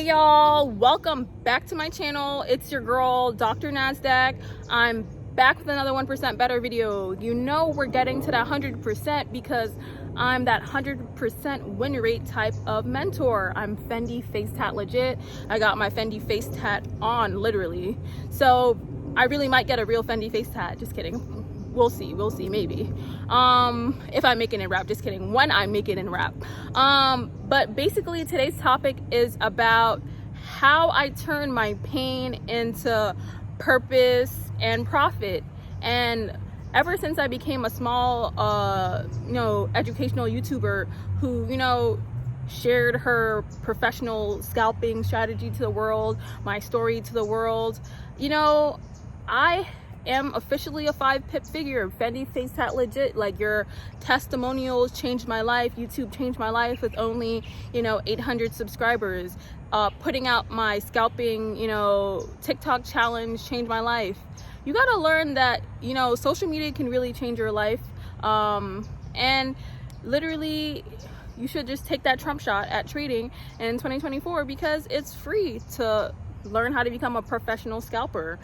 Hey y'all, welcome back to my channel. It's your girl Dr. Nasdaq. I'm back with another 1% better video. You know we're getting to that 100% because I'm that 100% win rate type of mentor. I'm Fendi face tat legit. I got my Fendi face tat on literally. So I really might get a real Fendi face tat. Just kidding. We'll see maybe if I make it in rap. Just kidding, when I make it in rap. But basically today's topic is about how I turn my pain into purpose and profit. And ever since I became a small educational YouTuber who shared her professional scalping strategy to the world, my story to the world, I am officially a 5-pip figure. Fendi face tat legit. Like, your testimonials changed my life. YouTube changed my life with only 800 subscribers. Putting out my scalping TikTok challenge changed my life. You got to learn that social media can really change your life, and literally you should just take that Trump shot at trading in 2024 because it's free to learn how to become a professional scalper.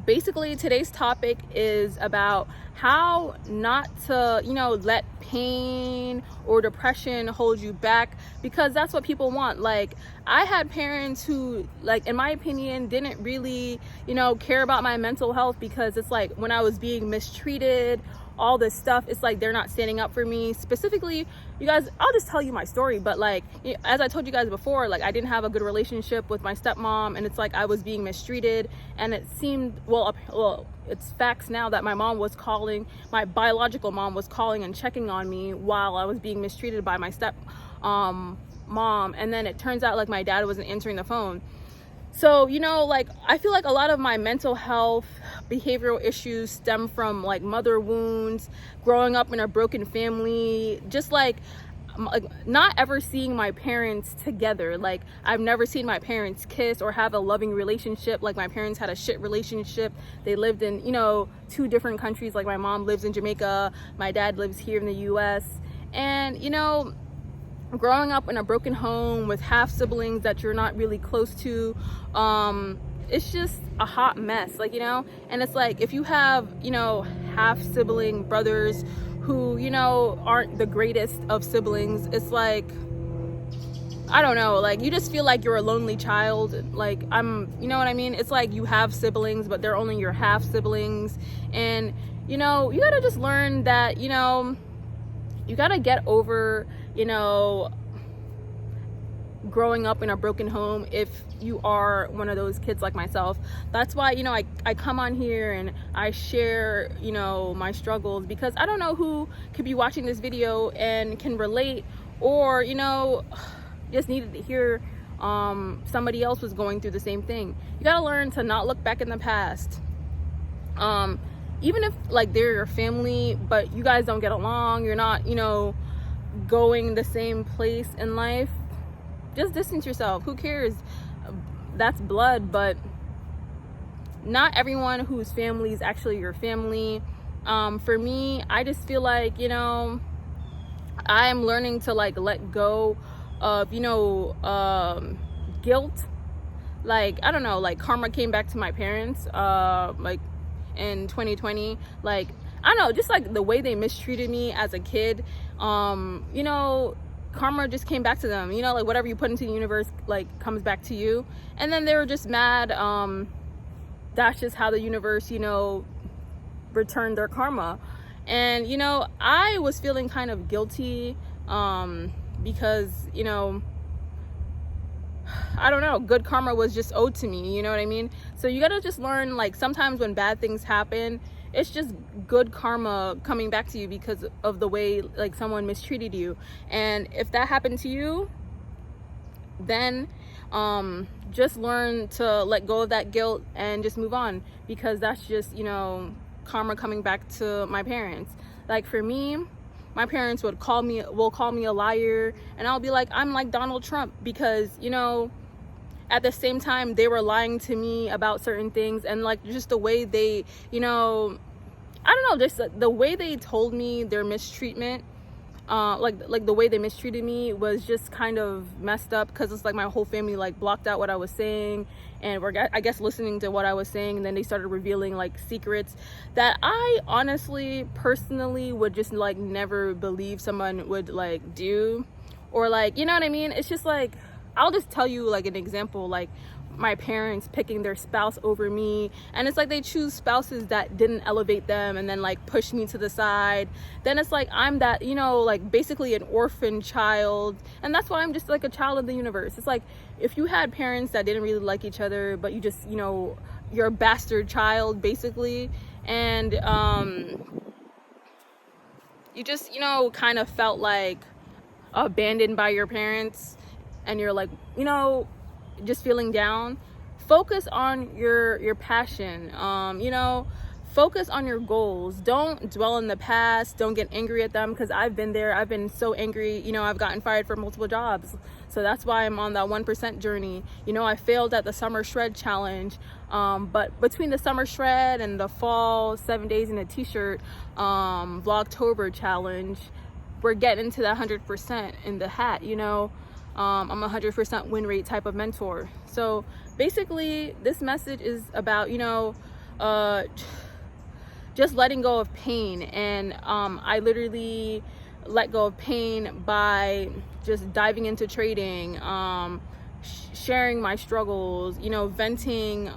Basically today's topic is about how not to let pain or depression hold you back, because that's what people want. Like, I had parents who, like, in my opinion, didn't really care about my mental health, because it's like when I was being mistreated, all this stuff, it's like they're not standing up for me. Specifically, you guys, I'll just tell you my story, but like, as I told you guys before, like, I didn't have a good relationship with my stepmom, and it's like I was being mistreated, and it seemed, well, it's facts now that my biological mom was calling and checking on me while I was being mistreated by my step mom, and then it turns out like my dad wasn't answering the phone. So, like, I feel like a lot of my mental health, behavioral issues stem from like mother wounds, growing up in a broken family, just like not ever seeing my parents together. Like, I've never seen my parents kiss or have a loving relationship. Like, my parents had a shit relationship. They lived in, 2 different countries. Like, my mom lives in Jamaica, my dad lives here in the US. And, growing up in a broken home with half siblings that you're not really close to, it's just a hot mess, like, and it's like, if you have half sibling brothers who aren't the greatest of siblings, it's like, I don't know, like, you just feel like you're a lonely child. Like, you know what I mean? It's like you have siblings, but they're only your half siblings. And you gotta just learn that you gotta get over growing up in a broken home if you are one of those kids like myself. That's why I come on here and I share my struggles, because I don't know who could be watching this video and can relate, or just needed to hear somebody else was going through the same thing. You gotta learn to not look back in the past, even if like they're your family but you guys don't get along, you're not going the same place in life. Just distance yourself. Who cares? That's blood. But not everyone whose family is actually your family. For me, I just feel like I'm learning to like let go of guilt. Like, I don't know, like, karma came back to my parents like in 2020. Like, I don't know, just like the way they mistreated me as a kid, karma just came back to them. Like, whatever you put into the universe, like, comes back to you. And then they were just mad. That's just how the universe, returned their karma. And, I was feeling kind of guilty, because, I don't know, good karma was just owed to me, you know what I mean? So you gotta just learn, like, sometimes when bad things happen, it's just good karma coming back to you because of the way like someone mistreated you. And if that happened to you, then just learn to let go of that guilt and just move on, because that's just karma coming back to my parents. Like, for me, my parents will call me a liar, and I'll be like, I'm like Donald Trump, because at the same time they were lying to me about certain things. And like, just the way they I don't know, just the way they told me their mistreatment, like the way they mistreated me was just kind of messed up, because it's like my whole family like blocked out what I was saying, and were, I guess, listening to what I was saying, and then they started revealing like secrets that I honestly personally would just like never believe someone would like do, or like, you know what I mean? It's just like, I'll just tell you like an example, like my parents picking their spouse over me, and it's like they choose spouses that didn't elevate them and then like push me to the side. Then it's like I'm that, you know, like basically an orphan child, and that's why I'm just like a child of the universe. It's like if you had parents that didn't really like each other, but you just, you know, you're a bastard child basically, and you just, you know, kind of felt like abandoned by your parents, and you're like, you know, just feeling down. Focus on your passion. You know, focus on your goals. Don't dwell in the past. Don't get angry at them, because I've been there. I've been so angry. You know, I've gotten fired from multiple jobs, so that's why I'm on that 1% journey. You know, I failed at the summer shred challenge, but between the summer shred and the fall 7 days in a t-shirt Vlogtober challenge, we're getting to that 100% in the hat. You know, I'm a 100% win rate type of mentor. So basically this message is about, you know, just letting go of pain. And I literally let go of pain by just diving into trading, sharing my struggles, you know, venting,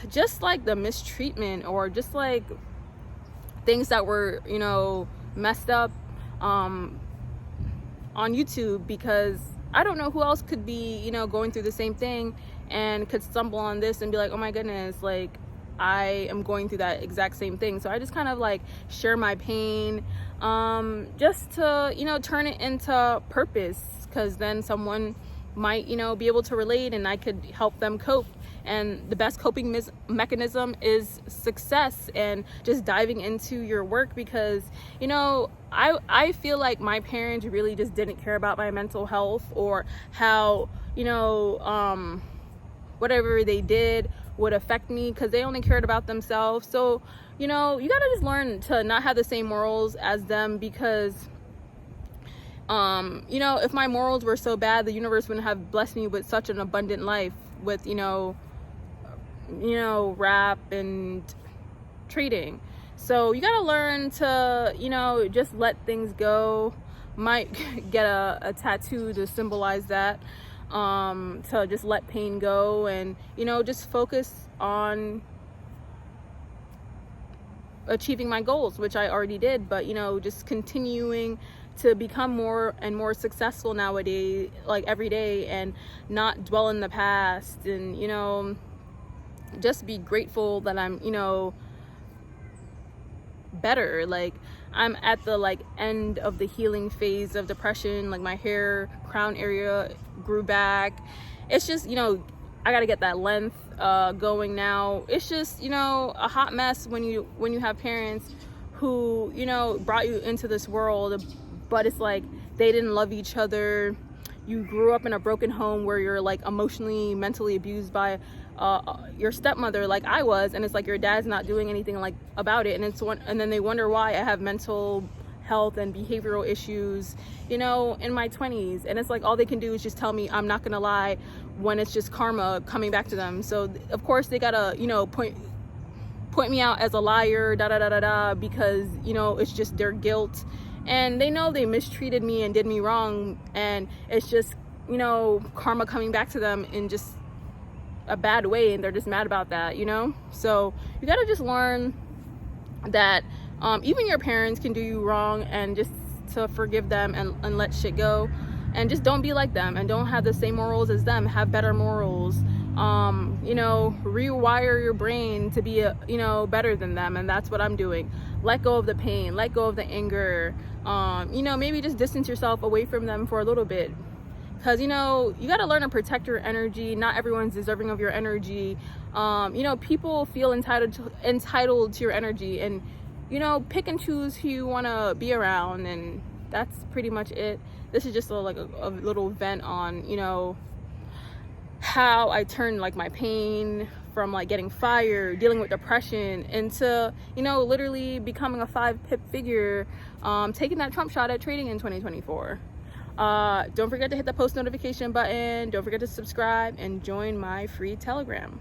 just like the mistreatment, or just like things that were, you know, messed up on YouTube, because I don't know who else could be, you know, going through the same thing and could stumble on this and be like, oh my goodness, like I am going through that exact same thing. So I just kind of like share my pain, just to, you know, turn it into purpose, because then someone might, you know, be able to relate and I could help them cope. And the best coping mechanism is success and just diving into your work, because, you know, I feel like my parents really just didn't care about my mental health, or how, you know, whatever they did would affect me, because they only cared about themselves. So, you know, you gotta just learn to not have the same morals as them, because you know, if my morals were so bad, the universe wouldn't have blessed me with such an abundant life with, you know, rap and trading. So you gotta learn to, you know, just let things go. Might get a tattoo to symbolize that, to just let pain go, and, you know, just focus on achieving my goals, which I already did, but, you know, just continuing to become more and more successful nowadays, like every day, and not dwell in the past, and, you know, just be grateful that I'm, you know, better. Like I'm at the like end of the healing phase of depression. Like my hair crown area grew back. It's just, you know, I gotta get that length going now. It's just, you know, a hot mess when you have parents who, you know, brought you into this world, but it's like they didn't love each other. You grew up in a broken home where you're like emotionally, mentally abused by your stepmother, like I was, and it's like your dad's not doing anything like about it, and then they wonder why I have mental health and behavioral issues, you know, in my 20s, and it's like all they can do is just tell me I'm not gonna lie, when it's just karma coming back to them. So of course they gotta, you know, point me out as a liar, because, you know, it's just their guilt, and they know they mistreated me and did me wrong, and it's just, you know, karma coming back to them in just a bad way, and they're just mad about that, you know. So you gotta just learn that even your parents can do you wrong, and just to forgive them and let shit go, and just don't be like them, and don't have the same morals as them. Have better morals. You know, rewire your brain to be you know, better than them, and that's what I'm doing. Let go of the pain, let go of the anger, you know, maybe just distance yourself away from them for a little bit, because, you know, you got to learn to protect your energy. Not everyone's deserving of your energy. You know, people feel entitled to your energy, and, you know, pick and choose who you want to be around, and that's pretty much it. This is just a little vent on, you know, how I turn like my pain from like getting fired, dealing with depression, into, you know, literally becoming a 5-pip figure, taking that Trump shot at trading in 2024. Don't forget to hit the post notification button. Don't forget to subscribe and join my free Telegram.